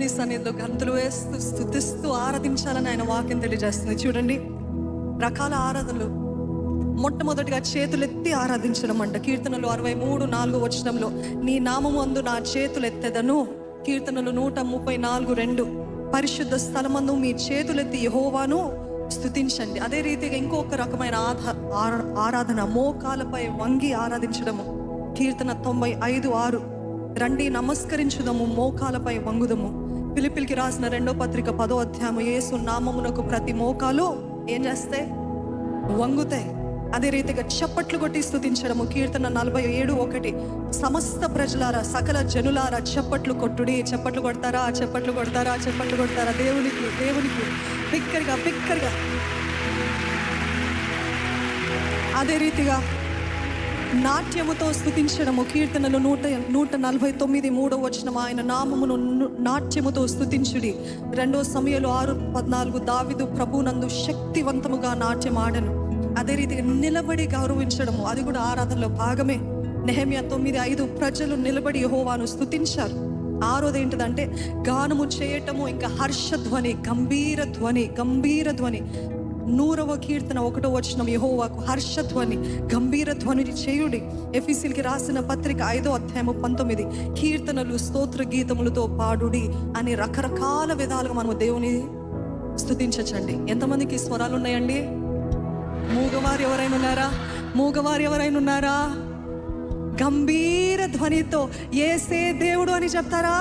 దేవుని సన్నిధిలో గంతులు వేస్తూ స్తుతిస్తూ ఆరాధించాలని ఆయన వాక్యం తెలియజేస్తుంది. చూడండి, రకాల ఆరాధనలు. మొట్టమొదటిగా చేతులెత్తి ఆరాధించడం అంట. కీర్తనలు 63:4 నీ నామము అందు నా చేతులెత్తెదను. కీర్తనలు 134:2 పరిశుద్ధ స్థలమందు మీ చేతులెత్తి యెహోవాను స్తుతించండి. అదే రీతిగా ఇంకొక రకమైన ఆరాధన, మోకాలపై వంగి ఆరాధించడము. కీర్తన 95:6 రండి నమస్కరించుదము, మోకాలపై వంగుదము. ఫిలిప్పీయులకు రాసిన 2వ పత్రిక 10వ అధ్యాయము యేసు నామమునకు ప్రతి మోకాలు ఏం చేస్తాయి? వంగుతాయి. అదే రీతిగా చప్పట్లు కొట్టి స్తుతించడము. కీర్తన 47:1 సమస్త ప్రజలారా, సకల జనులారా చప్పట్లు కొట్టుడి. చప్పట్లు కొడతారా? చప్పట్లు కొడతారా? చప్పట్లు కొడతారా? దేవునికి దేవునికి బిక్కరిగా బిక్కరిగా. అదే రీతిగా నాట్యముతో స్తుతించడము. కీర్తనలు 149:3 ఆయన నామమును నాట్యముతో స్తుతించుడి. 2 సమూయేలు 6:14 దావీదు ప్రభునందు శక్తివంతముగా నాట్యం ఆడను. అదే రీతిగా నిలబడి గౌరవించడము, అది కూడా ఆరాధనలో భాగమే. నెహెమ్యా 9:5 ప్రజలు నిలబడి యెహోవాను స్తుతించారు. ఆరోది ఏంటిదంటే గానము చేయటము, ఇంకా హర్షధ్వని, గంభీర ధ్వని. 100వ కీర్తన 1వ యెహోవాకు హర్షధ్వని, గంభీర ధ్వని చేయుడి. ఎఫెసీయులకు రాసిన పత్రిక 5వ అధ్యాయము 19 కీర్తనలు స్తోత్ర గీతములతో పాడుడి అని రకరకాల విధాలుగా మనము దేవుని స్తుతించచ్చండి. ఎంతమందికి స్వరాలు ఉన్నాయండి? మూగవారు ఎవరైనా ఉన్నారా? గంభీర ధ్వనితో యేసే దేవుడు అని చెప్తారా?